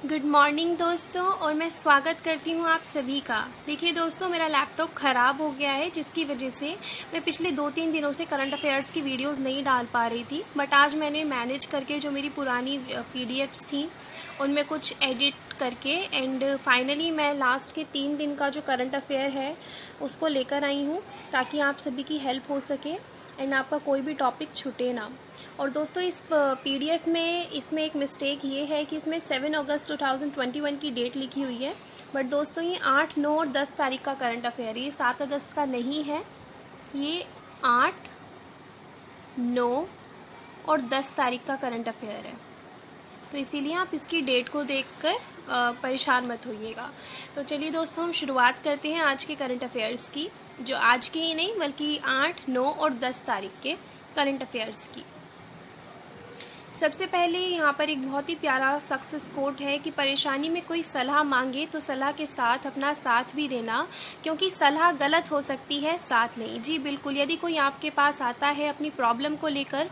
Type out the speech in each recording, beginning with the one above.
Good morning दोस्तों, और मैं स्वागत करती हूँ आप सभी का। देखिए दोस्तों, मेरा लैपटॉप ख़राब हो गया है, जिसकी वजह से मैं पिछले 2-3 दिनों से करंट अफेयर्स की वीडियोस नहीं डाल पा रही थी। बट आज मैंने मैनेज करके जो मेरी पुरानी पीडीएफ्स थी उनमें कुछ एडिट करके एंड फाइनली मैं लास्ट के 3 दिन का जो करंट अफेयर है उसको लेकर आई हूँ, ताकि आप सभी की हेल्प हो सके एंड आपका कोई भी टॉपिक छूटे ना। और दोस्तों, इस पीडीएफ में इसमें एक मिस्टेक ये है कि इसमें 7 अगस्त 2021 की डेट लिखी हुई है। बट दोस्तों, ये 8, 9 और 10 तारीख का करंट अफेयर है, ये 7 अगस्त का नहीं है। ये 8, 9 और 10 तारीख का करंट अफेयर है, तो इसीलिए आप इसकी डेट को देखकर परेशान मत होइएगा। तो चलिए दोस्तों, हम शुरुआत करते हैं आज के करंट अफेयर्स की, जो आज के ही नहीं बल्कि 8, 9 और 10 तारीख के करंट अफेयर्स की। सबसे पहले यहाँ पर एक बहुत ही प्यारा सक्सेस कोट है कि परेशानी में कोई सलाह मांगे तो सलाह के साथ अपना साथ भी देना, क्योंकि सलाह गलत हो सकती है, साथ नहीं। जी बिल्कुल, यदि कोई आपके पास आता है अपनी प्रॉब्लम को लेकर,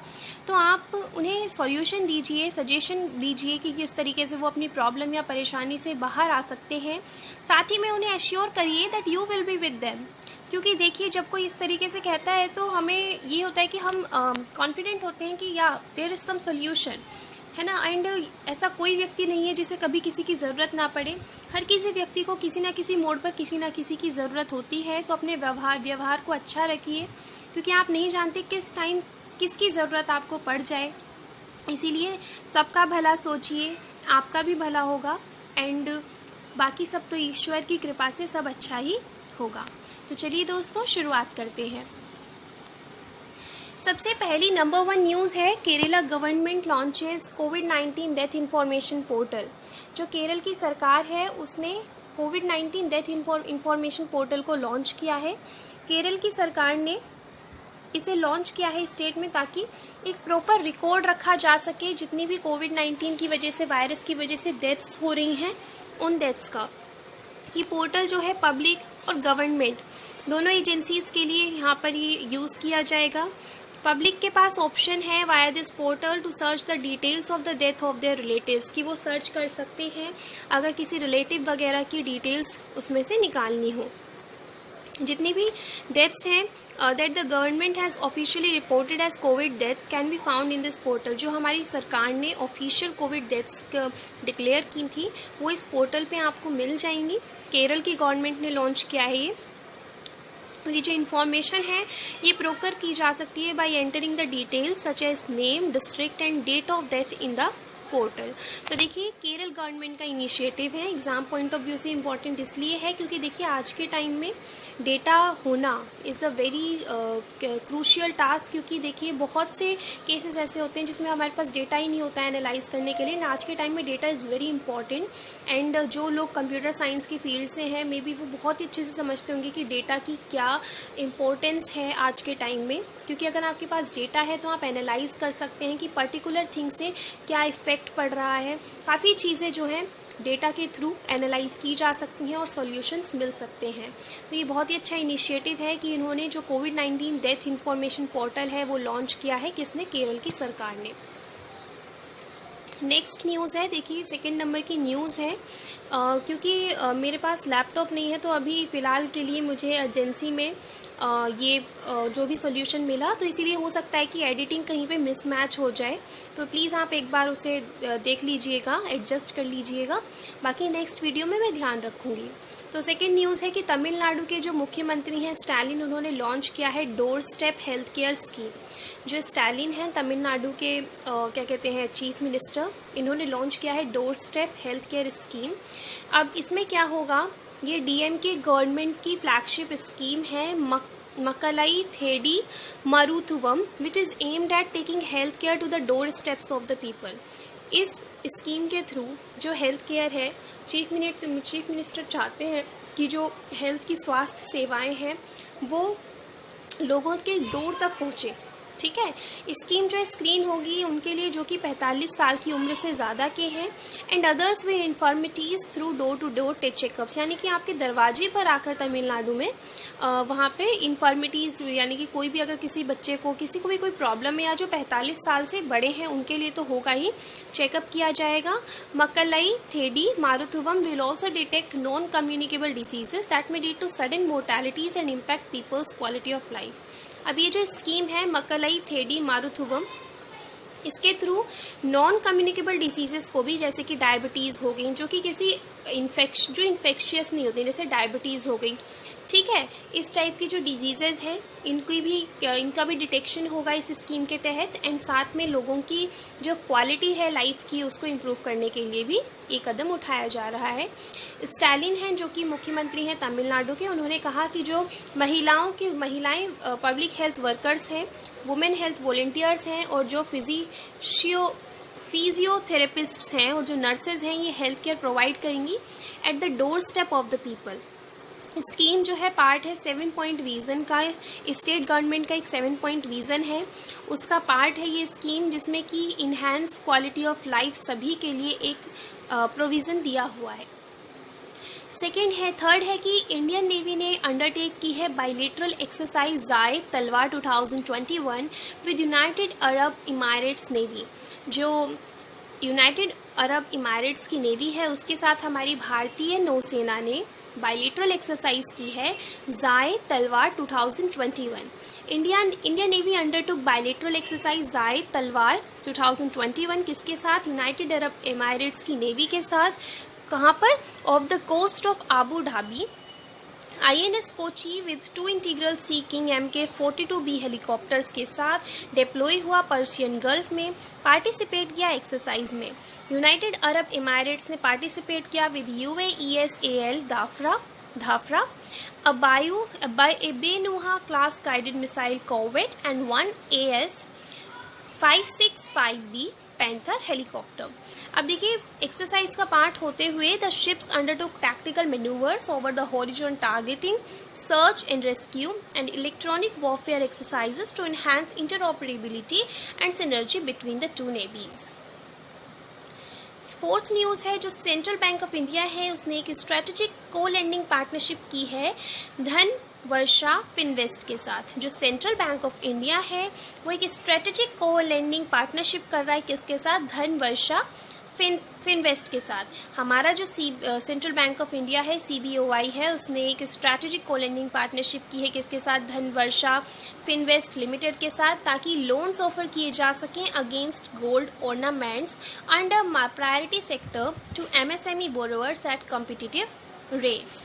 तो आप उन्हें सॉल्यूशन दीजिए, सजेशन दीजिए कि किस तरीके से वो अपनी प्रॉब्लम या परेशानी से बाहर आ सकते हैं। साथ ही में उन्हें एश्योर करिए that you will be with them, क्योंकि देखिए, जब कोई इस तरीके से कहता है तो हमें ये होता है कि हम कॉन्फिडेंट होते हैं कि या देयर इज़ सम सोल्यूशन, है ना। एंड ऐसा कोई व्यक्ति नहीं है जिसे कभी किसी की ज़रूरत ना पड़े। हर किसी व्यक्ति को किसी ना किसी मोड़ पर किसी ना किसी की ज़रूरत होती है। तो अपने व्यवहार को अच्छा रखिए, क्योंकि आप नहीं जानते किस टाइम किसकी ज़रूरत आपको पड़ जाए। इसीलिए सबका भला सोचिए, आपका भी भला होगा एंड बाकी सब तो ईश्वर की कृपा से सब अच्छा ही होगा। तो चलिए दोस्तों, शुरुआत करते हैं। सबसे पहली नंबर 1 न्यूज़ है, केरला गवर्नमेंट लॉन्चेस कोविड-19 डेथ इंफॉर्मेशन पोर्टल। जो केरल की सरकार है उसने कोविड-19 डेथ इंफॉर्मेशन पोर्टल को लॉन्च किया है। केरल की सरकार ने इसे लॉन्च किया है स्टेट में, ताकि एक प्रॉपर रिकॉर्ड रखा जा सके जितनी भी कोविड-19 की वजह से, वायरस की वजह से डेथ्स हो रही हैं, उन डेथ्स का। ये पोर्टल जो है पब्लिक और गवर्नमेंट दोनों एजेंसीज के लिए यहाँ पर ये यूज़ किया जाएगा। पब्लिक के पास ऑप्शन है via this portal to search the details of the death of their relatives, कि वो सर्च कर सकते हैं अगर किसी रिलेटिव वगैरह की डिटेल्स उसमें से निकालनी हो। जितनी भी डेथ्स हैं that the government has officially reported as covid deaths can be found in this portal. जो हमारी सरकार ने ऑफिशियल कोविड डेथ्स डिक्लेयर की थी वो इस पोर्टल पे आपको मिल जाएंगी। केरल की गवर्नमेंट ने लॉन्च किया है ये। और ये जो इन्फॉर्मेशन है ये प्रोकर की जा सकती है by entering the details such as name, district and date of death in the portal. तो देखिए, केरल गवर्नमेंट का इनिशिएटिव है। एग्जाम पॉइंट ऑफ व्यू से इम्पॉर्टेंट इसलिए है क्योंकि देखिए, आज के टाइम में डेटा होना is a very crucial task, क्योंकि देखिए बहुत से केसेस ऐसे होते हैं जिसमें हमारे पास डेटा ही नहीं होता है एनालाइज करने के लिए। आज के टाइम में data is very important and जो लोग कंप्यूटर साइंस की फील्ड से हैं मे बी वो बहुत ही अच्छे से समझते होंगे कि डेटा की क्या इम्पोर्टेंस है आज के टाइम में। क्योंकि अगर आपके पास डेटा है तो आप एनालाइज कर सकते हैं कि पर्टिकुलर थिंग से क्या इफ़ेक्ट पड़ रहा है। काफ़ी चीज़ें जो हैं डेटा के थ्रू एनालाइज की जा सकती हैं और सॉल्यूशंस मिल सकते हैं। तो ये बहुत ही अच्छा इनिशिएटिव है कि इन्होंने जो कोविड-19 डेथ इंफॉर्मेशन पोर्टल है वो लॉन्च किया है, किसने, केरल की सरकार ने। नेक्स्ट न्यूज़ है, देखिए सेकंड नंबर की न्यूज़ है। क्योंकि मेरे पास लैपटॉप नहीं है तो अभी फ़िलहाल के लिए मुझे अर्जेंसी में ये जो भी सॉल्यूशन मिला, तो इसीलिए हो सकता है कि एडिटिंग कहीं पे मिसमैच हो जाए, तो प्लीज़ आप एक बार उसे देख लीजिएगा, एडजस्ट कर लीजिएगा। बाकी नेक्स्ट वीडियो में मैं ध्यान रखूँगी। तो सेकेंड न्यूज़ है कि तमिलनाडु के जो मुख्यमंत्री हैं स्टालिन, उन्होंने लॉन्च किया है door step health care scheme. जो स्टालिन हैं तमिलनाडु के क्या कहते हैं चीफ मिनिस्टर, इन्होंने लॉन्च किया है door step health care scheme. अब इसमें क्या होगा, ये डीएमके गवर्नमेंट की फ्लैगशिप स्कीम है Makkalai Thedi Maruthuvam, which is aimed at taking health care to the door steps of the people. इस स्कीम के थ्रू जो हेल्थ केयर है, चीफ मिनिस्टर चाहते हैं कि जो हेल्थ की स्वास्थ्य सेवाएं हैं वो लोगों के डोर तक पहुँचे, ठीक है। स्कीम जो स्क्रीन होगी उनके लिए जो कि 45 साल की उम्र से ज़्यादा के हैं, and others with infirmities through door to door checkups, यानी कि आपके दरवाजे पर आकर तमिलनाडु में वहाँ पे इन्फॉर्मिटीज़, यानी कि कोई भी अगर किसी बच्चे को किसी को भी कोई प्रॉब्लम है या जो 45 साल से बड़े हैं उनके लिए तो होगा ही, चेकअप किया जाएगा। Makkalai Thedi Maruthuvam will also detect non communicable diseases that may lead to sudden mortalities and impact people's quality of life. अब ये जो स्कीम है मक्कलई थेडी मारुथुवम, इसके थ्रू नॉन कम्युनिकेबल डिसीजेस को भी, जैसे कि डायबिटीज़ हो गई, जो कि किसी इन्फेक्शियस नहीं होती, जैसे डायबिटीज़ हो गई, ठीक है, इस टाइप की जो डिजीज़ेज़ हैं इनका भी डिटेक्शन होगा इस स्कीम के तहत, एंड साथ में लोगों की जो क्वालिटी है लाइफ की उसको इम्प्रूव करने के लिए भी ये कदम उठाया जा रहा है। स्टालिन हैं जो कि मुख्यमंत्री हैं तमिलनाडु के, उन्होंने कहा कि जो महिलाएं पब्लिक हेल्थ वर्कर्स हैं, वुमेन हेल्थ वॉलंटियर्स हैं, और जो फिजियोथेरेपिस्ट्स हैं और जो नर्सेज हैं, ये हेल्थ केयर प्रोवाइड करेंगी at the door step of the people. Scheme जो है पार्ट है 7 पॉइंट विज़न का, स्टेट गवर्नमेंट का एक 7 पॉइंट विज़न है, उसका पार्ट है ये स्कीम, जिसमें कि इन्हांस क्वालिटी ऑफ लाइफ सभी के लिए एक प्रोविज़न दिया हुआ है। थर्ड है कि इंडियन नेवी ने अंडरटेक की है बाइलेटरल एक्सरसाइज जायद तलवार 2021 विद यूनाइटेड अरब इमारेट्स नेवी। जो यूनाइटेड अरब इमारेट्स की नेवी है उसके साथ हमारी भारतीय नौसेना ने बाइलेटरल एक्सरसाइज की है जायद तलवार 2021। Indian navy undertook bilateral exercise जायद तलवार 2021 किसके साथ? यूनाइटेड अरब इमारेट्स की नेवी के साथ। कहाँ पर? Off the coast of Abu Dhabi. INS Kochi with 2 integral sea king MK-42B helicopters के साथ डिप्लॉय हुआ पर्शियन गल्फ में, पार्टिसिपेट किया एक्सरसाइज में। यूनाइटेड अरब इमारेट्स ने पार्टिसिपेट किया with UAESAL Dhafra, a Benuha class guided missile corvette and 1 AS-565B panther helicopter. अब देखिए एक्सरसाइज का पार्ट होते हुए the ships undertook tactical manoeuvres over the horizon targeting, search and rescue and electronic warfare exercises to enhance interoperability and synergy between the two navies. Fourth news है जो central bank of India है उसने एक strategic को lending partnership की है धन वर्षा Finvest के साथ। जो सेंट्रल बैंक ऑफ इंडिया है वो एक स्ट्रेटेजिक को लेंडिंग पार्टनरशिप कर रहा है किसके साथ? धन वर्षा फिनवेस्ट के साथ। हमारा जो सेंट्रल बैंक ऑफ इंडिया है CBOI है उसने एक स्ट्रैटेजिक को लेंडिंग पार्टनरशिप की है किसके साथ? धन वर्षा फिनवेस्ट लिमिटेड के साथ, ताकि लोन्स ऑफर किए जा सकें against gold ornaments under priority sector to MSME borrowers at competitive rates.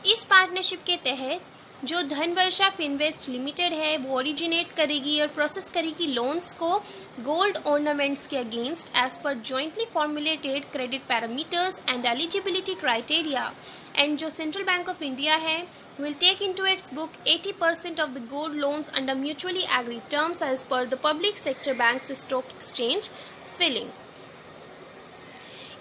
इस पार्टनरशिप के तहत जो धन वर्षा फिनवेस्ट लिमिटेड है वो ओरिजिनेट करेगी और प्रोसेस करेगी लोन्स को गोल्ड ऑर्नामेंट्स के against as per jointly formulated credit parameters and eligibility criteria. And जो सेंट्रल बैंक ऑफ इंडिया है will take into its book 80% of the gold loans under mutually agreed terms as per the public sector bank's stock exchange filing.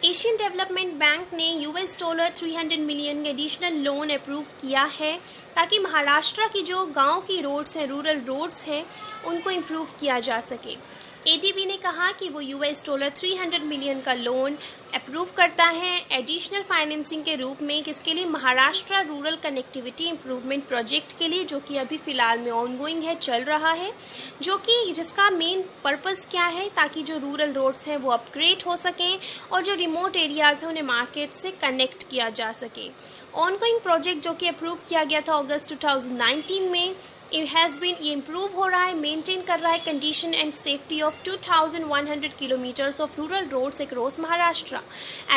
Asian development bank ने $300 million additional loan approve किया है ताकि महाराष्ट्र की जो गांव की roads हैं, रूरल रोड्स हैं, उनको इम्प्रूव किया जा सके। ADB ने कहा कि वो $300 मिलियन का लोन अप्रूव करता है एडिशनल फाइनेंसिंग के रूप में, किसके लिए? Maharashtra rural connectivity improvement project के लिए, जो कि अभी फ़िलहाल में ऑनगोइंग है, चल रहा है, जो कि जिसका मेन पर्पस क्या है? ताकि जो रूरल रोड्स हैं वो अपग्रेड हो सकें और जो रिमोट एरियाज़ हैं उन्हें मार्केट से कनेक्ट किया जा सके। ऑनगोइंग प्रोजेक्ट जो कि अप्रूव किया गया था अगस्त 2019 में, ये इम्प्रूव हो रहा है, मेंटेन कर रहा है condition and safety of 2100 kilometres of rural roads across Maharashtra.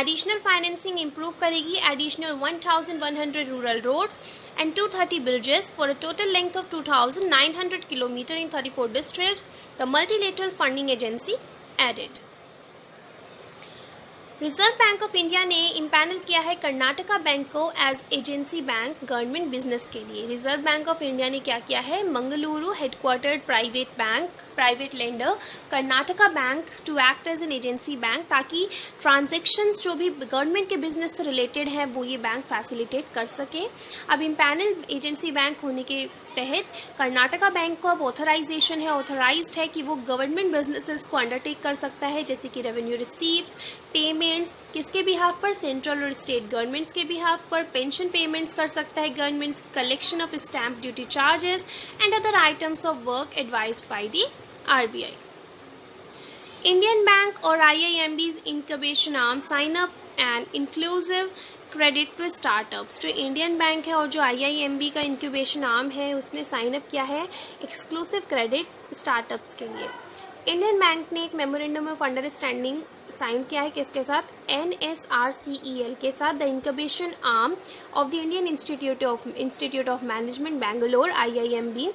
Additional financing improve करेगी additional 1100 rural roads and 230 bridges for a total length of 2900 kilometers in 34 districts, the multilateral funding agency added. Reserve bank of India ने empanel किया है Karnataka bank को as agency bank government business के लिए। Reserve bank of India ने क्या किया है? Mangaluru headquartered private bank private lender Karnataka bank to act as an agency bank, ताकि ट्रांजैक्शंस जो भी गवर्नमेंट के बिजनेस से रिलेटेड है वो ये बैंक फैसिलिटेट कर सके। अब इम्पैनल एजेंसी बैंक होने के तहत कर्नाटका बैंक को अब ऑथराइजेशन है, ऑथराइज्ड है कि वो गवर्नमेंट बिजनेसेस को अंडरटेक कर सकता है, जैसे कि रेवेन्यू रिसीप्ट्स, पेमेंट्स, किसके बिहाफ पर, सेंट्रल और स्टेट गवर्नमेंट्स के बिहाफ पर, पेंशन पेमेंट्स कर सकता है governments, collection of stamp duty charges and other items of work advised by the RBI। Indian bank और IIMB's incubation arm sign up an inclusive credit to startups. जो Indian bank है और जो IIMB का incubation arm है उसने sign up किया है एक्सक्लूसिव क्रेडिट स्टार्टअप्स के लिए। इंडियन बैंक ने एक मेमोरेंडम ऑफ अंडरस्टैंडिंग साइन किया है किसके साथ, NSRCEL के साथ, the incubation arm of the Indian institute of management Bangalore IIMB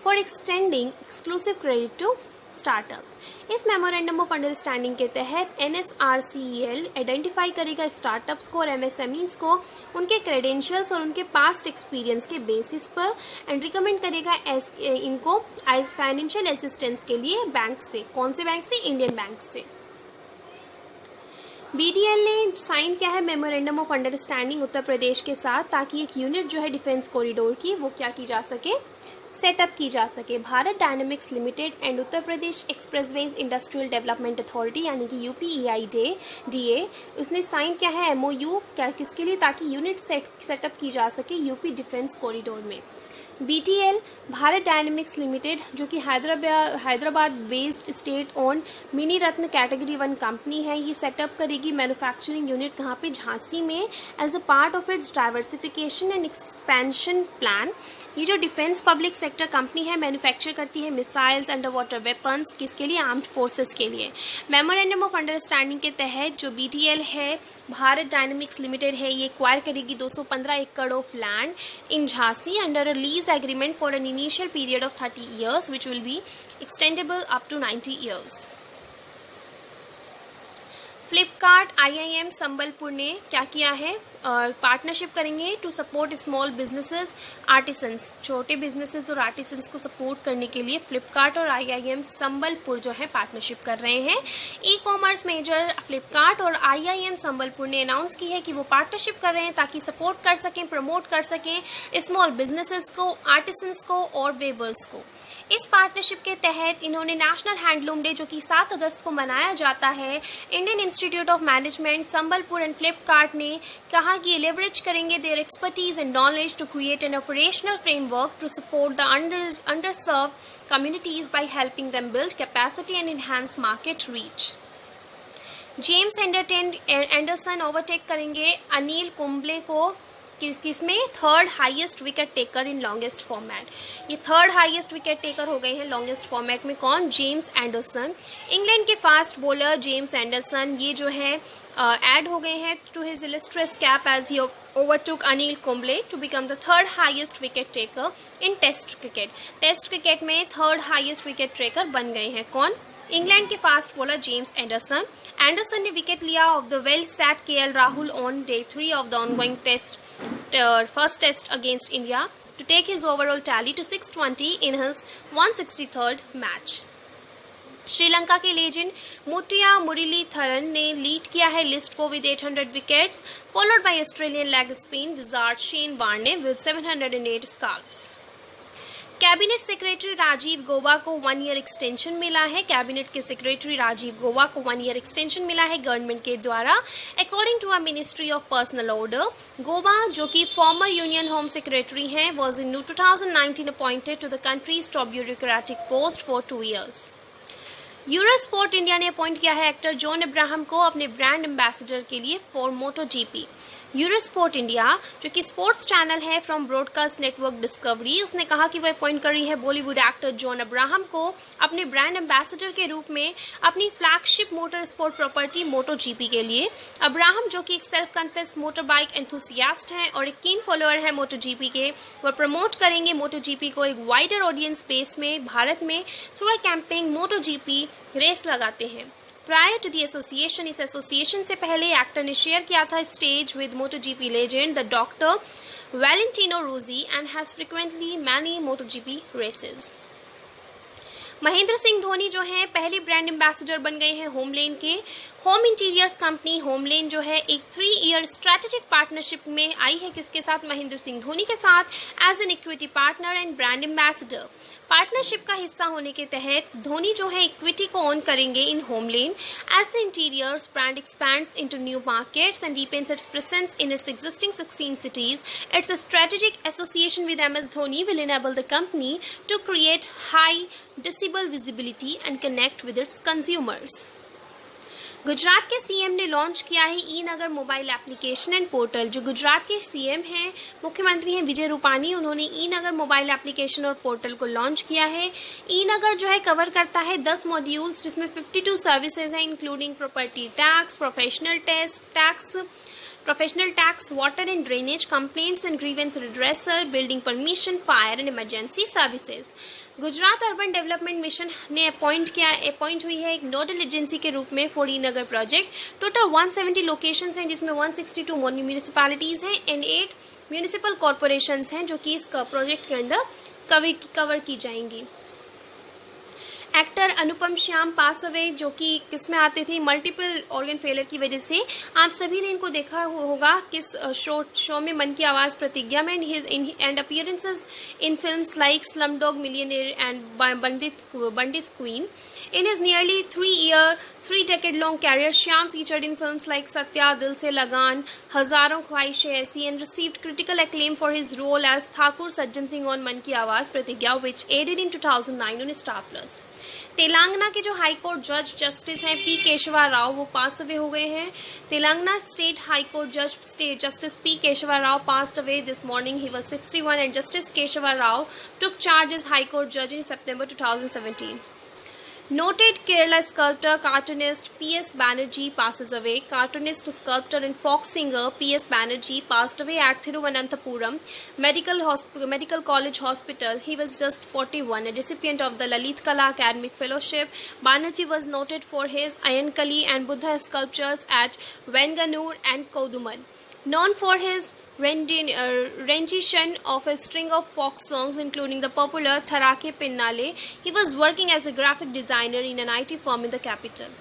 for extending exclusive credit to startups. इस मेमोरेंडम ऑफ अंडरस्टैंडिंग के तहत NSRCEL आइडेंटिफाई करेगा स्टार्टअप्स को और MSMEs को उनके क्रेडेंशियल्स और उनके पास्ट एक्सपीरियंस के बेसिस पर एंड रिकमेंड करेगा इनको एज फाइनेंशियल असिस्टेंस के लिए बैंक से। कौन से बैंक से, इंडियन बैंक से। BDL ने साइन किया है memorandum of understanding Uttar Pradesh के साथ, ताकि एक यूनिट जो है डिफेंस कॉरिडोर की वो क्या की जा सके, सेटअप की जा सके। Bharat dynamics limited and Uttar Pradesh expressways industrial development authority यानी कि UPEIDA उसने साइन किया है MOU किसके लिए, ताकि यूनिट सेटअप की जा सके यूपी डिफेंस कॉरिडोर में। BTL भारत डायनेमिक्स लिमिटेड जो कि Hyderabad based state owned mini ratna category 1 company है, ये सेटअप करेगी मैन्युफैक्चरिंग यूनिट कहाँ पे, झांसी में, as a part of its diversification and expansion plan. ये जो डिफेंस पब्लिक सेक्टर कंपनी है मैन्युफैक्चर करती है मिसाइल्स, अंडर वाटर वेपन्स, किसके लिए, आर्म्ड फोर्सेस के लिए। मेमोरेंडम ऑफ अंडरस्टैंडिंग के तहत जो BTL है भारत डायनेमिक्स लिमिटेड है, ये एक्वायर करेगी 215 एकड़ of land in Jhansi under a lease agreement for an initial period of 30 years which will be extendable up to 90 years। Flipkart IIM Sambalpur ने क्या किया है, पार्टनरशिप करेंगे to support small businesses artisans, छोटे बिजनेसेस और आर्टिसंस को सपोर्ट करने के लिए फ्लिपकार्ट और IIM संबलपुर जो है पार्टनरशिप कर रहे हैं। ई-कॉमर्स मेजर फ्लिपकार्ट और IIM संबलपुर ने अनाउंस की है कि वो पार्टनरशिप कर रहे हैं ताकि सपोर्ट कर सकें, प्रमोट कर सकें स्मॉल बिजनेसेस को, आर्टिसंस को और वेबर्स को। इस पार्टनरशिप के तहत इन्होंने नेशनल हैंडलूम डे जो कि 7 अगस्त को मनाया जाता है, Indian institute of management Sambalpur and Flipkart ने कहा कि ये लेवरेज करेंगे their expertise and knowledge to create an operational framework to support the underserve communities by helping them build capacity and enhance market reach. James Anderson overtake करेंगे अनिल कुंबले को किसमें, third highest wicket taker in longest format. ये third highest wicket taker हो गए हैं longest format में, कौन, James Anderson. England के फास्ट बॉलर जेम्स एंडरसन ये जो है ऐड हो गए हैं to his illustrious cap as he overtook Anil Kumble to become the third highest wicket taker in test cricket. Test cricket में थर्ड हाईएस्ट विकेट टेकर बन गए हैं कौन, इंग्लैंड के fast bowler James Anderson. Anderson ने विकेट लिया off the well set KL Rahul on day 3 of the ongoing test first test against India to take his overall tally to 620 in his 163rd match. Sri Lanka के legend मुटिया Muraleedharan ने lead किया है list को with 800 wickets, followed by Australian leg spin wizard Shane Warne with 708 scalps. Cabinet secretary Rajiv Gauba को 1 year extension मिला है। Cabinet के secretary Rajiv Gauba को 1 ईयर एक्सटेंशन मिला है गवर्नमेंट के द्वारा। According to a ministry of personnel order, Gauba जो कि फॉर्मर यूनियन होम सेक्रेटरी हैं was in 2019 appointed to the country's top bureaucratic post for 2 years। Eurosport India ने अपॉइंट किया है एक्टर जॉन अब्राहम को अपने ब्रांड एम्बेसडर के लिए फॉर MotoGP। यूरोस्पोर्ट इंडिया जो कि स्पोर्ट्स चैनल है फ्रॉम ब्रॉडकास्ट नेटवर्क डिस्कवरी, उसने कहा कि वह अपॉइंट कर रही है बॉलीवुड एक्टर जॉन अब्राहम को अपने ब्रांड एम्बेसडर के रूप में अपनी flagship motor sport property MotoGP के लिए। अब्राहम जो कि एक self confess motor bike enthusiast हैं और एक कीन फॉलोअर है MotoGP के, वह प्रमोट करेंगे MotoGP को एक वाइडर ऑडियंस स्पेस में भारत में through a campaign MotoGP race लगाते हैं। प्रायर टू द एसोसिएशन, इस एसोसिएशन से पहले एक्टर ने शेयर किया था stage with MotoGP legend the doctor Valentino Rossi and has frequently many MotoGP races. Mahendra Singh Dhoni जो है पहले ब्रांड एम्बेसडर बन गए हैं होमलेन के। होम इंटीरियर्स कंपनी होमलेन जो है एक 3-ईयर स्ट्रैटेजिक पार्टनरशिप में आई है, किसके साथ? महेंद्र सिंह धोनी के साथ, as an equity partner and brand ambassador. Partnership का हिस्सा होने के तहत धोनी जो है इक्विटी को ओन करेंगे in HomeLane as the interiors brand expands into new markets and deepens its presence in its existing 16 cities. Its strategic association with MS Dhoni will enable the company to create high decibel visibility and connect with its consumers. Gujarat के CM ने launch किया है ई नगर mobile application and portal. जो गुजरात के CM हैं, मुख्यमंत्री हैं विजय रूपानी, उन्होंने ई नगर मोबाइल एप्लीकेशन और पोर्टल को लॉन्च किया है। ई नगर जो है कवर करता है 10 मॉड्यूल्स, जिसमें 52 सर्विसेज हैं, including property tax, professional tax, water and drainage, complaints and grievance redressal, building permission, fire and emergency services. Gujarat urban development mission ने अपॉइंट हुई है एक नोडल एजेंसी के रूप में for E Nagar project. Total 170 locations हैं, जिसमें 162 म्यूनिसिपैलिटीज हैं एंड 8 म्यूनिसिपल कॉरपोरेशंस हैं जो कि इस प्रोजेक्ट के अंडर कवर की जाएंगी। एक्टर अनुपम श्याम पास अवे, जो कि किस में आते थे? मल्टीपल ऑर्गन फेलियर की वजह से। आप सभी ने इनको देखा होगा किस शो में, मन की आवाज़ प्रतिज्ञा में, and appearances in films like Slumdog Millionaire and Bandit Queen. In his nearly 3-decade-long career, Shyam featured in films like Satya, Dil Se Lagan, Hazaron Khwaishein Aisi, and received critical acclaim for his role as Thakur Sajjan Singh on Man Ki Awaaz Pratigya, which aired in 2009 on Star Plus. Telangana के जो high court जज justice हैं P केशवा राव, वो pass away हो गए हैं। Telangana state high court justice P Keshwa Rao passed away this morning. He was 61 and Justice Keshava Rao took charge as High Court judge in September 2017. Noted Kerala sculptor, cartoonist P.S. Banerjee passes away. Cartoonist, sculptor and folk singer P.S. Banerjee passed away at Thiruvananthapuram Medical College Hospital. He was just 41, a recipient of the Lalit Kala Academic Fellowship. Banerjee was noted for his Ayankali and Buddha sculptures at Venganur and Koduman. Known for his rendition of a string of folk songs, including the popular Tharake Pinnale. He was working as a graphic designer in an IT firm in the capital.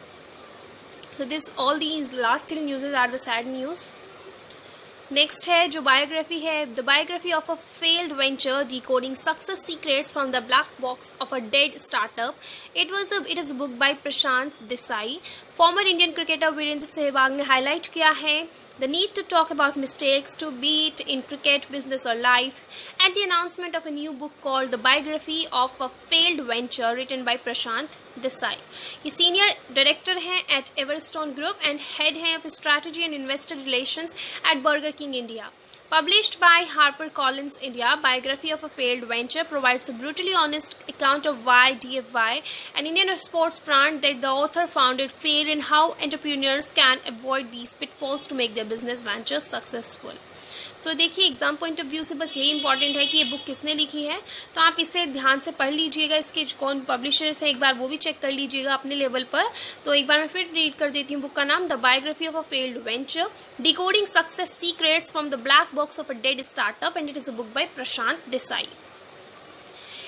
So all these last 3 news are the sad news. Next है जो biography है, the biography of a failed venture decoding success secrets from the black box of a dead startup. It is a book by Prashant Desai. Former Indian cricketer Virendra Sehwag ने highlight किया है the need to talk about mistakes, to be it in cricket, business or life, at the announcement of a new book called The Biography of a Failed Venture, written by Prashant Desai. ये senior director हैं at Everstone Group and head हैं of strategy and investor relations at Burger King India. Published by HarperCollins India, Biography of a Failed Venture provides a brutally honest account of why DFY, an Indian sports brand that the author founded, failed and how entrepreneurs can avoid these pitfalls to make their business ventures successful. सो देखिए, exam point of view से बस यही important है कि ये book किसने लिखी है, तो आप इसे ध्यान से पढ़ लीजिएगा। इसके कौन पब्लिशर्स है एक बार वो भी चेक कर लीजिएगा अपने लेवल पर। तो एक बार मैं फिर रीड कर देती हूँ बुक का नाम, the biography of a failed venture, decoding success secrets from the black box of a dead startup, and it is a book by Prashant Desai.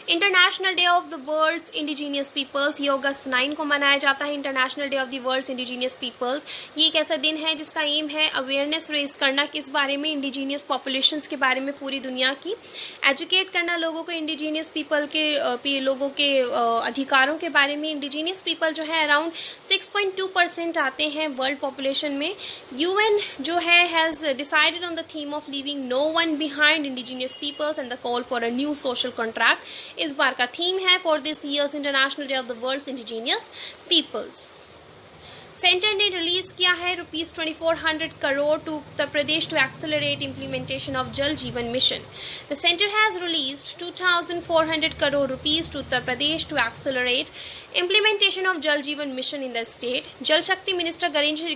International day of the world's indigenous peoples, ये अगस्त 9 को मनाया जाता है। International day of the world's indigenous peoples, ये एक ऐसा दिन है जिसका एम है अवेयरनेस रेज करना, किस बारे में? इंडिजीनियस पॉपुलेशंस के बारे में पूरी दुनिया की, एजुकेट करना लोगों को इंडिजीनियस पीपल के लोगों के अधिकारों के बारे में। इंडिजीनियस पीपल जो है अराउंड 6.2% आते हैं वर्ल्ड पॉपुलेशन में। यूएन जो है has decided on the theme of leaving no one behind indigenous peoples and the call for a new social contract इस बार का थीम है for this year's international day of the world's indigenous peoples. Centre ने release किया है ₹2400 crore to Uttar Pradesh to accelerate implementation of Jal Jeevan mission. The centre has released 2400 crore rupees to Uttar Pradesh to accelerate implementation of Jal Jeevan mission in the state. जल शक्ति minister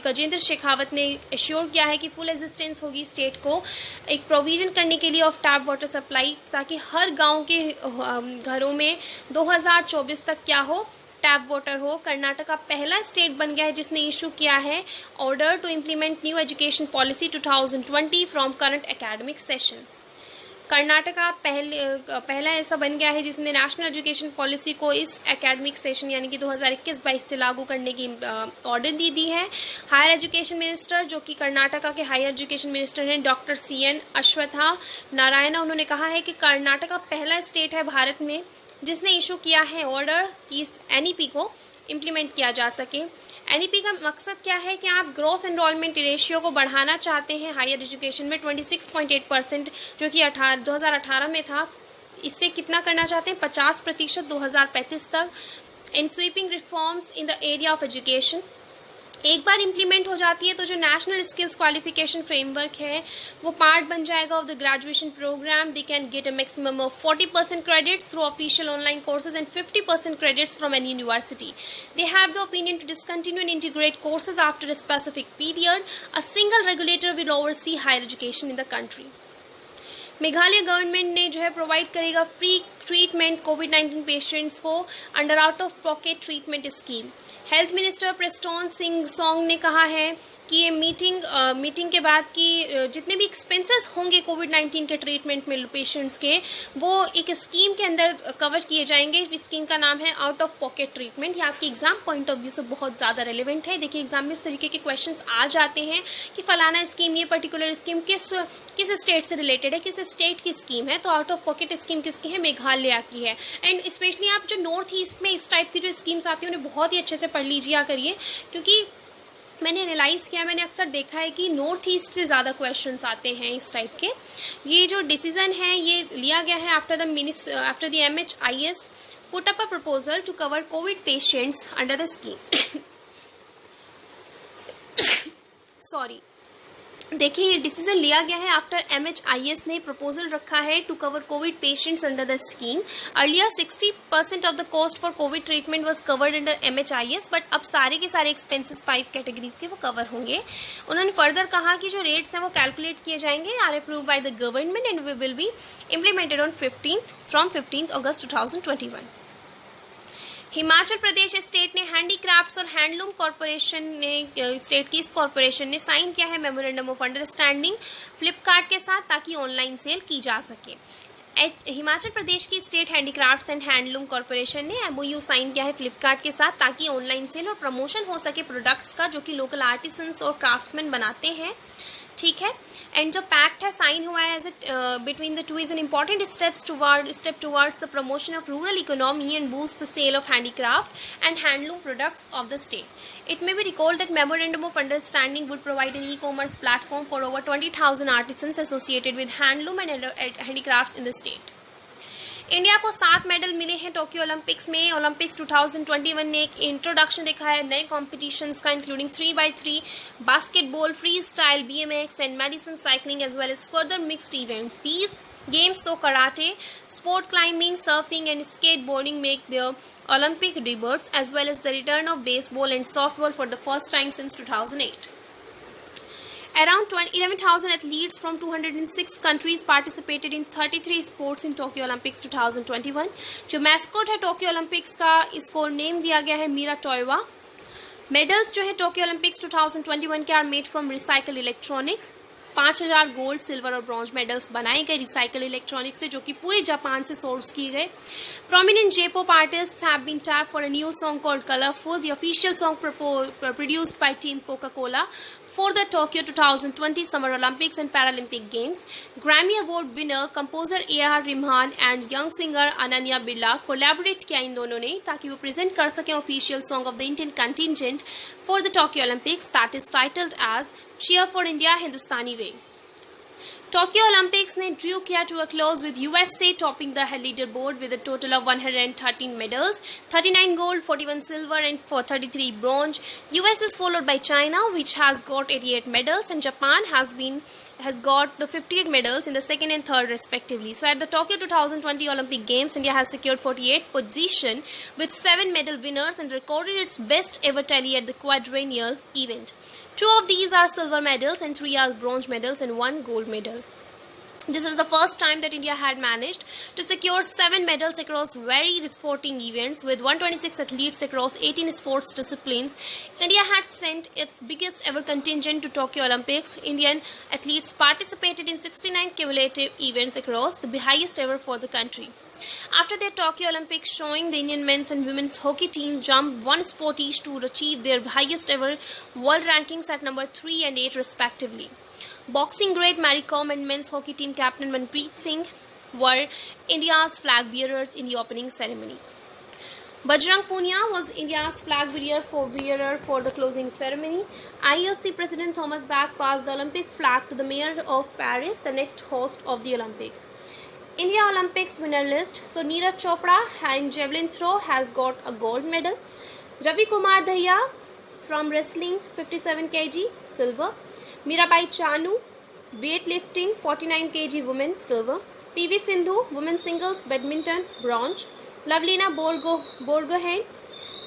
Gajendra Shekhawat ने assure किया है कि full existence होगी स्टेट को एक प्रोविजन करने के लिए ऑफ टैप वाटर सप्लाई, ताकि हर गाँव के घरों में 2024 तक क्या हो, टैप वाटर हो। कर्नाटका पहला स्टेट बन गया है जिसने इशू किया है order to implement new education policy 2020 from current academic session. Karnataka पहला ऐसा बन गया है जिसने नेशनल एजुकेशन पॉलिसी को इस एकेडमिक सेशन यानी कि 2021-22 से लागू करने की ऑर्डर दी है। हायर एजुकेशन मिनिस्टर जो कि कर्नाटका के हायर एजुकेशन मिनिस्टर हैं डॉक्टर CN अश्वथा नारायण, उन्होंने कहा है कि कर्नाटका पहला स्टेट है भारत में जिसने इशू किया है ऑर्डर कि इस NEP को इम्प्लीमेंट किया जा सके। NEP का मकसद क्या है कि आप ग्रॉस एनरोलमेंट रेशियो को बढ़ाना चाहते हैं हायर एजुकेशन में 26.8% जो कि 2018 में था, इससे कितना करना चाहते हैं 50% 2035 तक। In sweeping reforms in the area of education एक बार इम्प्लीमेंट हो जाती है तो जो नेशनल स्किल्स क्वालिफिकेशन फ्रेमवर्क है वो पार्ट बन जाएगा of the graduation programme. They can get a maximum of 40% credits through official online courses and 50% credits from any university. They have the opinion to discontinue and integrate courses after a specific period. A single regulator will oversee higher education in the country. Meghalaya government ने जो है provide करेगा free treatment कोविड-19 patients को under out of pocket treatment scheme. Health minister Prestone Singh song ने कहा है कि ये मीटिंग के बाद कि जितने भी एक्सपेंसेस होंगे कोविड-19 के ट्रीटमेंट में पेशेंट्स के वो एक स्कीम के अंदर कवर किए जाएंगे। इस स्कीम का नाम है आउट ऑफ पॉकेट ट्रीटमेंट। ये आपके एग्जाम पॉइंट ऑफ व्यू से बहुत ज़्यादा रेलिवेंट है। देखिए एग्जाम में इस तरीके के क्वेश्चंस आ जाते हैं कि फलाना स्कीम, ये पर्टिकुलर स्कीम किस स्टेट से रिलेटेड है, किस स्टेट की स्कीम है। तो आउट ऑफ पॉकेट स्कीम किसकी है, मेघालय की है। एंड स्पेशली आप जो नॉर्थ ईस्ट में इस टाइप की जो स्कीम्स आती हैं उन्हें बहुत ही अच्छे से पढ़ लीजिए करिए, क्योंकि मैंने एनालाइज़ किया, मैंने अक्सर देखा है कि नॉर्थ ईस्ट से ज़्यादा क्वेश्चंस आते हैं इस टाइप के। ये जो डिसीजन है ये लिया गया है after the MHIS put up a proposal to cover covid patients under the scheme. Sorry, देखिए ये डिसीजन लिया गया है आफ्टर MHIS ने प्रपोजल रखा है to cover covid patients under the scheme. Earlier 60% of the cost for covid treatment was covered under MHIS, but अब सारे के सारे एक्सपेंसेस 5 कैटेगरीज के वो कवर होंगे। उन्होंने फर्दर कहा कि जो रेट्स हैं वो कैलकुलेट किए जाएंगे, are approved by the government and we will be implemented on 15 August 2021। Himachal Pradesh state ने हैंडीक्राफ्ट्स और हैंडलूम कॉरपोरेशन ने स्टेट की इस कॉरपोरेशन ने साइन किया है मेमोरेंडम ऑफ अंडरस्टैंडिंग फ्लिपकार्ट के साथ ताकि ऑनलाइन सेल की जा सके। हिमाचल प्रदेश की state handicrafts and handloom corporation ने MOU साइन किया है फ्लिपकार्ट के साथ ताकि ऑनलाइन सेल और प्रमोशन हो सके प्रोडक्ट्स का जो कि लोकल आर्टिसंस और क्राफ्ट्समैन बनाते हैं। ठीक है, एंड जो पैक्ट है साइन हुआ है as between the two is an important step towards the promotion of rural economy and boost the sale of handicraft and handloom products of the state. It may be recalled that Memorandum of Understanding would provide an e-commerce platform for over 20,000 artisans associated with handloom and handicrafts in the state. India को 7 medal मिले हैं Tokyo Olympics में। Olympics 2021 ने एक introduction देखा है नए competitions का, including 3x3 basketball, free style, BMX and Madison cycling as well as further mixed events. These games so karate, sport climbing, surfing and skateboarding make their Olympic debuts as well as the return of baseball and softball for the first time since 2008. Around 11,000 athletes from 206 countries participated in 33 sports in Tokyo Olympics 2021. जो mascot है Tokyo Olympics का, इसको name दिया गया है Meera टोयवा। Medals जो है Tokyo Olympics 2021 के are made from recycle electronics. 5,000 gold, silver और ब्रॉन्ज मेडल्स बनाए गए रिसाइकल इलेक्ट्रॉनिक्स से, जो कि पूरे जापान से सोर्स किए गए। Prominent J-pop artists have been tapped for a new song called Colorful, the official song produced by Team Coca-Cola for the Tokyo 2020 Summer Olympics and Paralympic Games. Grammy Award winner composer A.R. Rahman and young singer Ananya Birla collaborate किया इन दोनों ने ताकि वो present कर सकें official song of the Indian contingent for the Tokyo Olympics that is titled as Cheer for India Hindustani way. Tokyo Olympics ने drew किया to a close with USA topping the leaderboard with a total of 113 medals, 39 gold, 41 silver and 33 bronze. US is followed by China, which has got 88 medals, and Japan has got the 58 medals in the second and third respectively. So at the Tokyo 2020 Olympic Games, India has secured 48th position with 7 medal winners and recorded its best ever tally at the quadrennial event. 2 of these are silver medals and 3 are bronze medals and 1 gold medal. This is the first time that India had managed to secure 7 medals across varied sporting events with 126 athletes across 18 sports disciplines. India had sent its biggest ever contingent to Tokyo Olympics. Indian athletes participated in 69 cumulative events across, the highest ever for the country. After their Tokyo Olympics showing, the Indian men's and women's hockey teams jumped one spot each to achieve their highest ever world rankings at number 3 and 8 respectively. Boxing great Mary Kom and men's hockey team captain Manpreet Singh were India's flag bearers in the opening ceremony. Bajrang Punia was India's flag bearer for the closing ceremony. IOC President Thomas Bach passed the Olympic flag to the mayor of Paris, the next host of the Olympics. India Olympics winner list. So Neeraj Chopra in javelin throw has got a gold medal. Ravi Kumar Dahiya from wrestling 57 kg silver. Mirabai Chanu, weightlifting 49 kg women, silver. PV Sindhu, women's singles badminton, bronze. Lavlina Borgohain,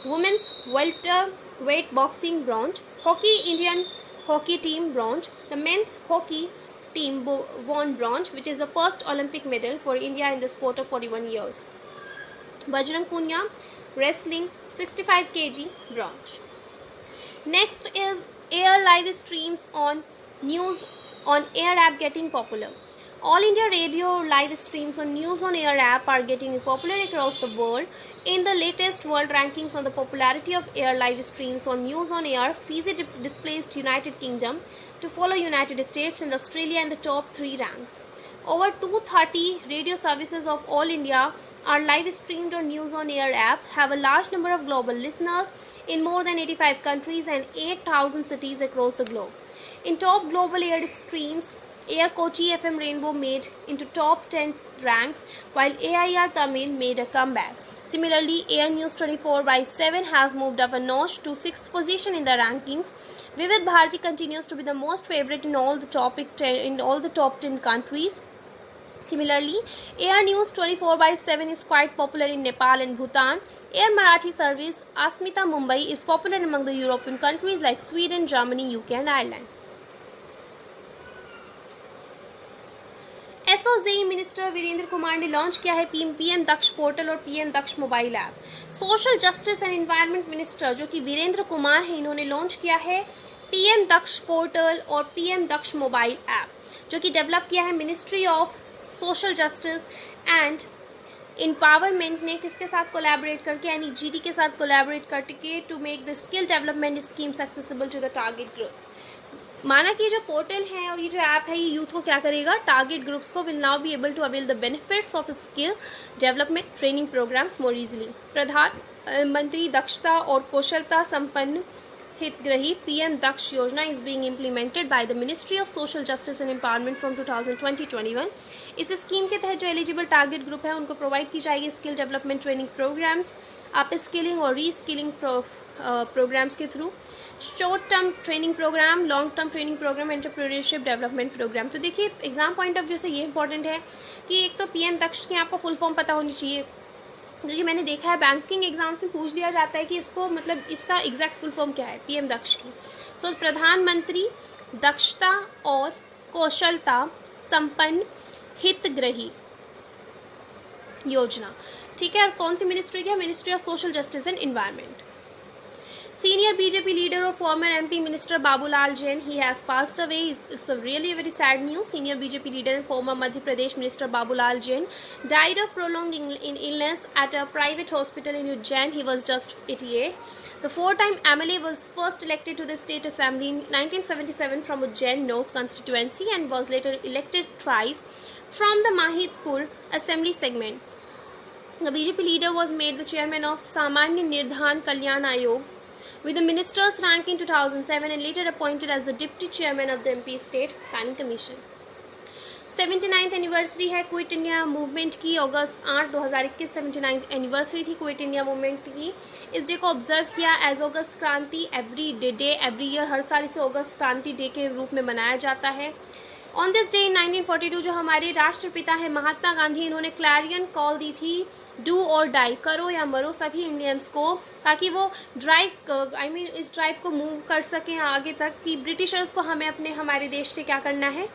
women's welterweight boxing, bronze. Hockey, Indian hockey team, bronze. The men's hockey team won bronze, which is the first Olympic medal for India in the sport of 41 years. Bajrang Punia, wrestling 65 kg, bronze. Next is Air live streams on News on Air app getting popular. All India Radio live streams on News on Air app are getting popular across the world. In the latest world rankings on the popularity of air live streams on News on Air, Fiji displaced United Kingdom to follow United States and Australia in the top 3 ranks. Over 230 radio services of All India are live streamed on News on Air app, have a large number of global listeners in more than 85 countries and 8,000 cities across the globe. In top global air streams, Air Kochi FM Rainbow made into top 10 ranks, while AIR Tamil made a comeback. Similarly, Air News 24/7 has moved up a notch to 6th position in the rankings. Vivid Bharati continues to be the most favorite in all the top 10 countries. Similarly, Air News 24/7 is quite popular in Nepal and Bhutan. Air Marathi service Asmita Mumbai is popular among the European countries like Sweden, Germany, UK and Ireland. SOJE minister Virendra Kumar ने launch किया है PM Daksh portal और PM Daksh mobile app. Social justice and environment minister जो कि वीरेंद्र कुमार है, इन्होंने launch किया है पीएम दक्ष पोर्टल और पीएम दक्ष मोबाइल ऐप, जो कि डेवलप किया है ministry of social justice and empowerment ने किसके साथ कोलैबोरेट करके, यानी जीडी के साथ कोलैबोरेट करके to make the skill development schemes accessible to the target groups. माना कि जो पोर्टल है और ये जो ऐप है, ये यूथ को क्या करेगा, टारगेट ग्रुप्स को will now be able to avail the benefits of skill development training programmes more easily. प्रधानमंत्री दक्षता और कौशलता संपन्न हितग्राही पीएम दक्ष योजना is being implemented by the ministry of social justice and empowerment from 2020-21. इस स्कीम के तहत जो एलिजिबल टारगेट ग्रुप है उनको प्रोवाइड की जाएगी skill development training programmes, upskilling और री स्किलिंग प्रोग्राम्स के थ्रू. Short term training programme, long term training programme, entrepreneurship development programme. तो देखिए एग्जाम पॉइंट ऑफ व्यू से ये इंपॉर्टेंट है कि एक तो पीएम दक्ष की आपको फुल फॉर्म पता होनी चाहिए, क्योंकि मैंने देखा है बैंकिंग एग्जाम्स में पूछ लिया जाता है कि इसको मतलब इसका एग्जैक्ट फुल फॉर्म क्या है पीएम दक्ष की. सो प्रधानमंत्री दक्षता और कौशलता संपन्न हितग्राही योजना, ठीक है. और कौन सी मिनिस्ट्री की है, ministry of social justice and environment. Senior BJP leader or former MP Minister Babulal Jain, he has passed away. It's a really very sad news. Senior BJP leader and former Madhya Pradesh Minister Babulal Jain died of prolonged illness at a private hospital in Ujjain. He was just 88. The four-time MLA was first elected to the state assembly in 1977 from Ujjain North constituency and was later elected twice from the Mahidpur assembly segment. The BJP leader was made the chairman of Samanya Nirdhan Kalyan Ayog with the minister's rank in 2007 and later appointed as the deputy chairman of the MP State Planning Commission. 79th anniversary है quit India movement की. अगस्त 8, 2021 79th anniversary थी quit India movement की. इस day को observe किया as अगस्त क्रांति every year. हर साल इसे अगस्त क्रांति डे के रूप में मनाया जाता है. ऑन दिस डे इन 1942 जो हमारे राष्ट्रपिता है महात्मा गांधी, इन्होंने क्लैरियन कॉल दी थी डू और डाई, करो या मरो, सभी इंडियंस को, ताकि वो इस ड्राइव को मूव कर सकें आगे तक कि ब्रिटिशर्स को हमें हमारे देश से क्या करना है,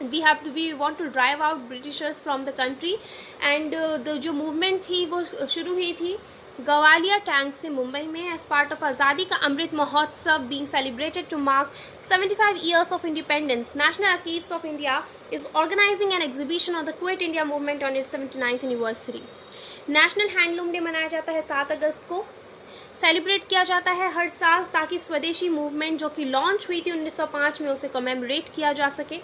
we want to drive out Britishers from the country, and जो मूवमेंट थी वो शुरू हुई थी गवालिया टैंक से मुंबई में एज पार्ट ऑफ आज़ादी ka Amrit Mahotsav being celebrated to mark 75 years of independence. National Archives of India is organizing an exhibition on the Quit India movement on its 79th anniversary. National handloom day मनाया जाता है 7 अगस्त को, celebrate किया जाता है हर साल ताकि स्वदेशी मूवमेंट जो कि लॉन्च हुई थी 1905 में उसे कमेमोरेट किया जा सके।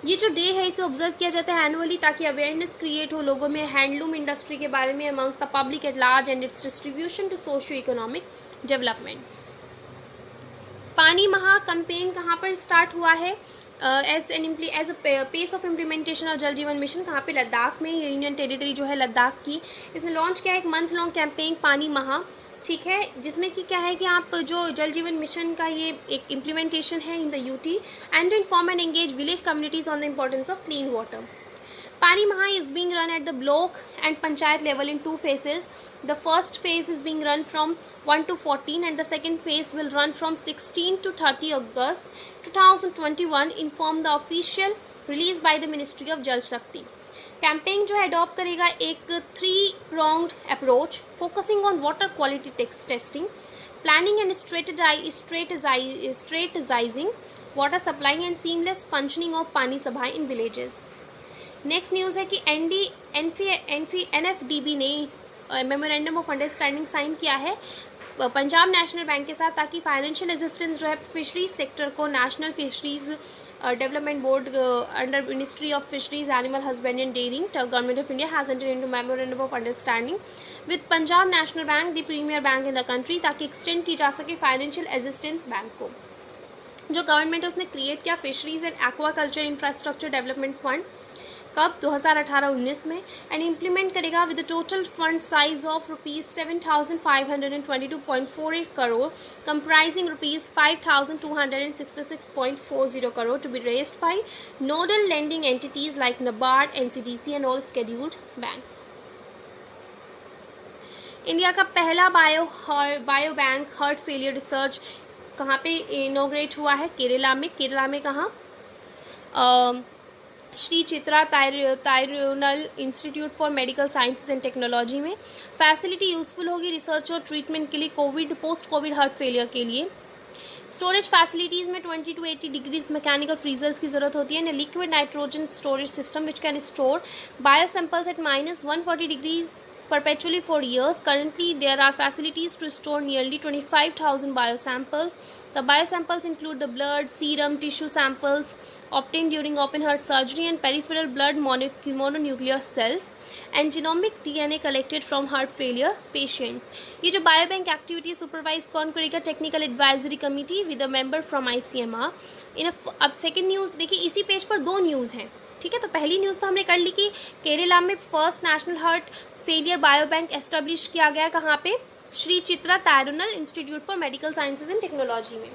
ये जो डे है इसे ऑब्जर्व किया जाता है एनुअली ताकि अवेयरनेस क्रिएट हो लोगों में हैंडलूम इंडस्ट्री के बारे में amongst the public at large and its distribution to socio economic development. Pani Maha campaign कहाँ पर स्टार्ट हुआ है as a pace of implementation of Jal Jeevan mission, कहाँ पे लद्दाख में, ये यूनियन टेरिटरी जो है लद्दाख की, इसने लॉन्च किया एक मंथ लॉन्ग कैंपेन पानी महा, ठीक है, जिसमें कि क्या है कि आप जो जल जीवन मिशन का ये एक इम्प्लीमेंटेशन है in the UT and to inform and engage village communities on the importance of clean water. Pani Maha is being run at the block and panchayat level in 2 phases. The first phase is being run from 1 to 14 and the second phase will run from 16 to 30 August 2021, informed the official release by the Ministry of Jal Shakti. Campaign जो है adopt करेगा एक 3-pronged approach focusing on water quality testing, planning and strategizing water supply and seamless functioning of पानी सभाएं in villages. Next news है कि NFDB ने memorandum of understanding sign किया है पंजाब नेशनल बैंक के साथ ताकि फाइनेंशियल असिस्टेंस जो है फिशरीज सेक्टर को national fisheries development board under ministry of fisheries animal husbandry and dairying government of India has entered into memorandum of understanding with Punjab national bank the premier bank in the country ताकि extend की जा सके financial assistance bank को। जो government है उसने create किया fisheries and aquaculture infrastructure development fund कब 2018-19 में एंड इम्प्लीमेंट करेगा with total fund size of ₹7,522.48 crore comprising ₹5,266.40 crore to be raised by nodal lending entities like NABARD, NCDC and all scheduled banks. India का पहला bio bank heart failure research कहाँ पे inaugurate हुआ है? केरला में। केरला में कहाँ? Shri Chitra Tirunal institute for medical sciences and technology में। फैसिलिटी यूजफुल होगी रिसर्च और ट्रीटमेंट के लिए पोस्ट कोविड हार्ट फेलियर के लिए। स्टोरेज फैसिलिटीज़ में 20 to 80 डिग्रीज मैकेनिकल फ्रीजर्स की जरूरत होती है। Liquid nitrogen storage system which can store bio samples at -140 degrees perpetually for years. Currently, there are facilities to store nearly 25,000 biosamples. The biosamples include the blood, serum, tissue samples obtained during open heart surgery and peripheral blood mononuclear cells and genomic DNA collected from heart failure patients. ये जो biobank activity supervise कौन करेगा? Technical advisory committee with a member from ICMR। अब second news देखिए, इसी page पर 2 news हैं, ठीक है। तो पहली न्यूज़ तो हमने कर ली कि केरला में first national heart failure biobank establish किया गया, कहाँ पे? Shri Chitra Tirunal institute for medical sciences and technology में।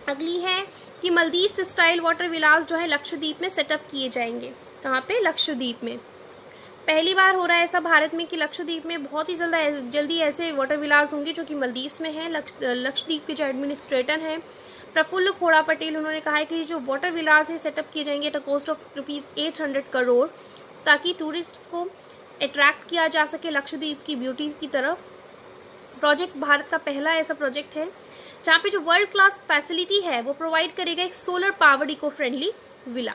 अगली है कि मालदीव स्टाइल वाटर विलास जो है लक्षद्वीप में सेटअप किए जाएंगे। कहाँ पे? लक्षद्वीप में। पहली बार हो रहा है ऐसा भारत में कि लक्षद्वीप में बहुत ही जल्दी ऐसे वाटर विलास होंगे जो कि मालदीव में है। लक्षद्वीप के जो एडमिनिस्ट्रेटर हैं प्रफुल्ल खोड़ा पटेल, उन्होंने कहा है कि जो वाटर विलास है सेटअप किए जाएंगे at a cost of ₹800 crore ताकि टूरिस्ट को अट्रैक्ट किया जा सके लक्षद्वीप की ब्यूटी की तरफ। प्रोजेक्ट भारत का पहला ऐसा प्रोजेक्ट है जहाँ पे जो वर्ल्ड क्लास फैसिलिटी है वो प्रोवाइड करेगा एक solar powered eco friendly villa.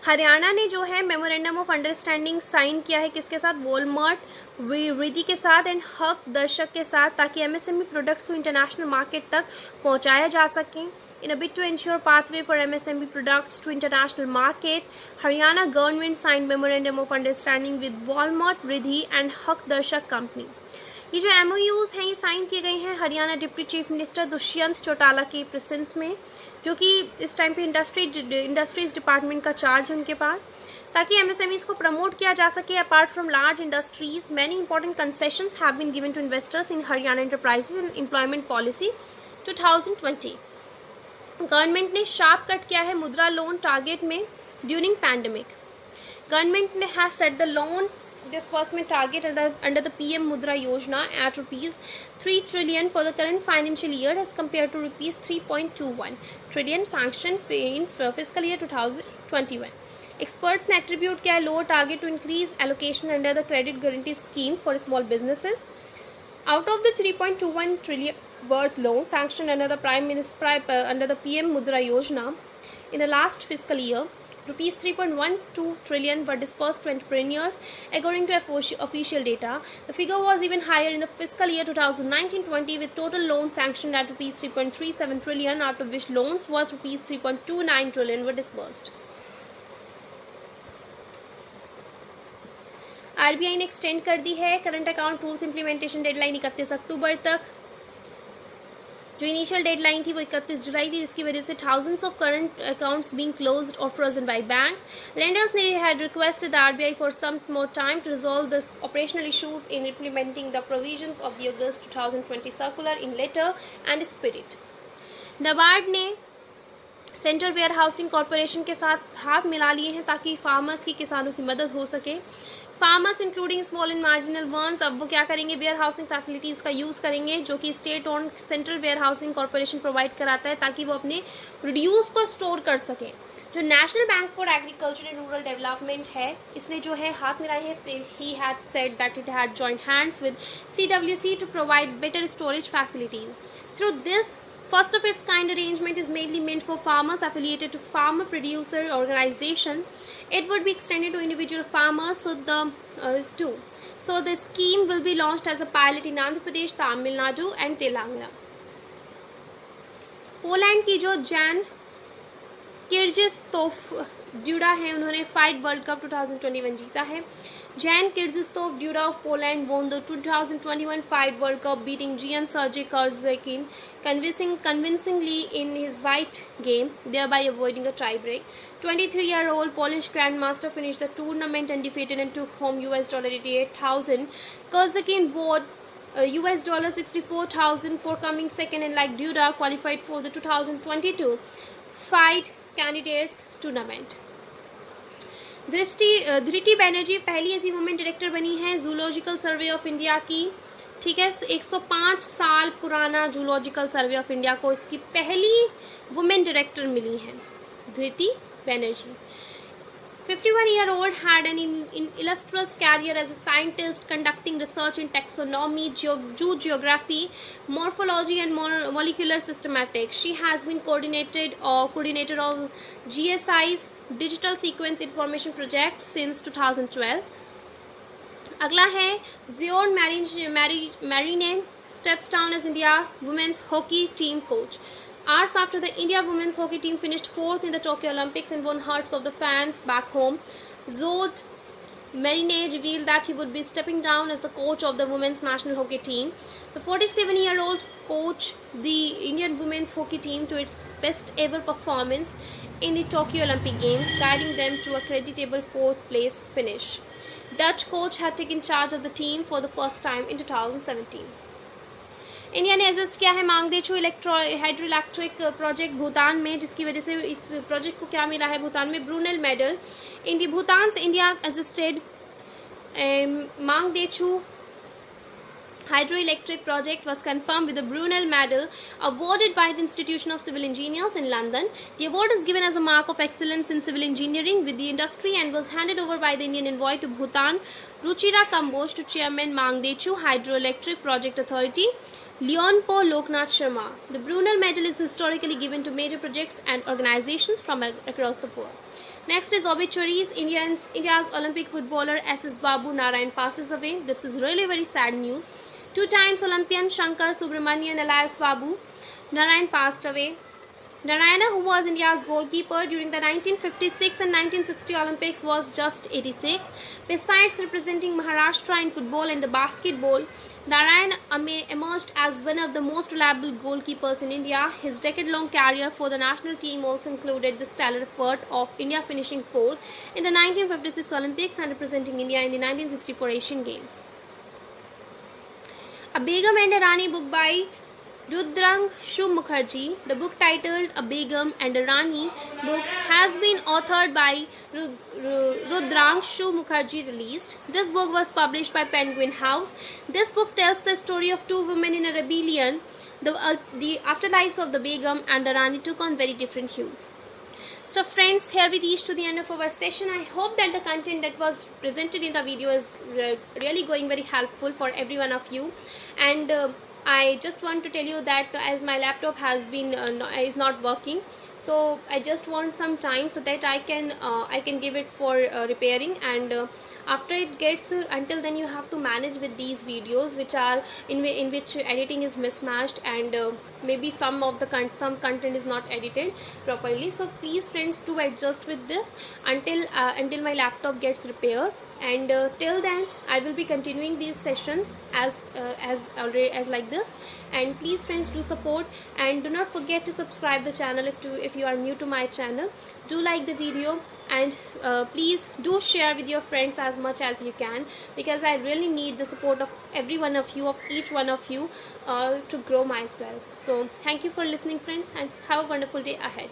Haryana ने जो है मेमोरेंडम ऑफ अंडरस्टैंडिंग साइन किया है किसके साथ? वॉलमार्ट, रिद्धि के साथ एंड हक दर्शक के साथ ताकि MSME प्रोडक्ट्स को इंटरनेशनल मार्केट तक पहुंचाया जा सके। In a bid to ensure pathway for MSME products to international market, Haryana government signed memorandum of understanding with Walmart, Riddhi and Haq Darshak company. ये जो MOUs हैं ये साइन किए गए हैं Haryana deputy chief minister Dushyant Chautala के प्रेजेंस में, जो कि इस टाइम पे इंडस्ट्रीज डिपार्टमेंट का चार्ज है उनके पास, ताकि MSMEs को प्रमोट किया जा सके। Apart from large industries, many important concessions have been given to investors in Haryana enterprises and employment policy 2020। Government ने शार्प कट किया है मुद्रा लोन टारगेट में ड्यूरिंग पैंडेमिक। गवर्नमेंट ने has set the loans disbursement target under the PM Mudra Yojana at rupees 3 trillion for the current financial year as compared to rupees 3.21 trillion sanctioned in fiscal year 2021. Experts attribute a lower target to increase allocation under the credit guarantee scheme for small businesses. Out of the 3.21 trillion worth loan sanctioned under the under the PM Mudra Yojana in the last fiscal year, rupees 3.12 trillion were disbursed to entrepreneurs according to official data. The figure was even higher in the fiscal year 2019-20 with total loans sanctioned at rupees 3.37 trillion, out of which loans worth rupees 3.29 trillion were disbursed. RBI ने extend कर दी है current account rules implementation deadline 31 अक्टूबर तक। जो initial deadline थी वो 31 जुलाई थी, जिसकी वजह से thousands of current accounts being closed और फ्रोजन बाय बैंक्स। लेंडर्स ने had requested the RBI for some more time to resolve this operational issues in implementing the provisions of the August 2020 circular in letter and spirit. NABARD ने central warehousing corporation के साथ हाथ मिला लिए हैं ताकि farmers की, किसानों की मदद हो सके। Farmers including small and marginal ones अब वो क्या करेंगे, वेयर हाउसिंग फैसिलिटीज़ का यूज़ करेंगे जो कि state owned central warehousing corporation provide कराता है ताकि वो अपने प्रोड्यूस को स्टोर कर सकें। जो national bank for agriculture and rural development है, इसने जो है हाथ मिलाए हैं। He had said that it had joint hands with CWC to provide better storage facilities. Through this first of its kind arrangement is mainly meant for farmers affiliated to farmer producer organization. It would be extended to individual farmers so the scheme will be launched as a pilot in Andhra Pradesh, Tamil Nadu and Telangana. Poland की जो जैन किर्जिस्तोफ ड्यूडा है, उन्होंने fight world cup 2021 जीता है। Jan Kyrgyzstov Duda of Poland won the 2021 Fight World Cup, beating GM Sergei Karjakin convincingly in his white game, thereby avoiding a tie-break. 23-year-old Polish Grandmaster finished the tournament undefeated and took home $88,000. Karjakin won $64,000 for coming second, and like Duda, qualified for the 2022 Fight Candidates Tournament. धृति बैनर्जी पहली ऐसी women director बनी है zoological survey of India की। ठीक है, 105 साल पुराना zoological survey of India को इसकी पहली वुमेन डायरेक्टर मिली है, धृति Banerjee. 51-year-old had an illustrious career as a scientist conducting research in taxonomy, geography, morphology and molecular systematics. She has been coordinator of GSI's Digital Sequence Information Project since 2012. अगला है Zion Marine steps down as India women's hockey team coach. Hours after the India women's hockey team finished 4th in the Tokyo Olympics and won hearts of the fans back home, Zod Marine revealed that he would be stepping down as the coach of the women's national hockey team. The 47-year-old coached the Indian women's hockey team to its best ever performance in the Tokyo Olympic Games, guiding them to a creditable 4th place finish. Dutch coach had taken charge of the team for the first time in 2017. India ने exist किया है मांगदेछू hydroelectric project Bhutan में, जिसकी वजह से इस project को क्या मिला है भूटान में, ब्रूनेल medal. In the Bhutan India existed Mangdechhu hydroelectric project was confirmed with the Brunel Medal awarded by the Institution of Civil Engineers in London. The award is given as a mark of excellence in civil engineering with the industry and was handed over by the Indian envoy to Bhutan, Ruchira Kamboj, to Chairman Mangdechu Hydroelectric Project Authority, Leonpo Loknath Sharma. The Brunel Medal is historically given to major projects and organizations from across the world. Next is obituaries. India's Olympic footballer S.S. Babu Narayan passes away. This is really very sad news. 2 times Olympian Shankar Subramanian alias Babu Narayan passed away. Narayana, who was India's goalkeeper during the 1956 and 1960 Olympics, was just 86. Besides representing Maharashtra in football and the basketball, Narayan emerged as one of the most reliable goalkeepers in India. His decade-long career for the national team also included the stellar effort of India finishing 4th in the 1956 Olympics and representing India in the 1964 Asian Games. A Begum and a Rani book by Rudrangshu Mukherjee. The book titled A Begum and a Rani book has been authored by Rudrangshu Mukherjee released. This book was published by Penguin House. This book tells the story of two women in a rebellion. The afterlives of the Begum and the Rani took on very different hues. So friends, here we reach to the end of our session. I hope that the content that was presented in the video is really going very helpful for every one of you. And I just want to tell you that as my laptop has been is not working, so I just want some time so that I can give it for repairing, and after it gets until then you have to manage with these videos which are in which editing is mismatched, and maybe some of the some content is not edited properly. So please friends, do adjust with this until my laptop gets repaired, and till then I will be continuing these sessions as like this. And please friends, do support and do not forget to subscribe the channel if you are new to my channel. Do like the video, and please do share with your friends as much as you can, because I really need the support of every one of you, of each one of you, to grow myself. So thank you for listening friends, and have a wonderful day ahead.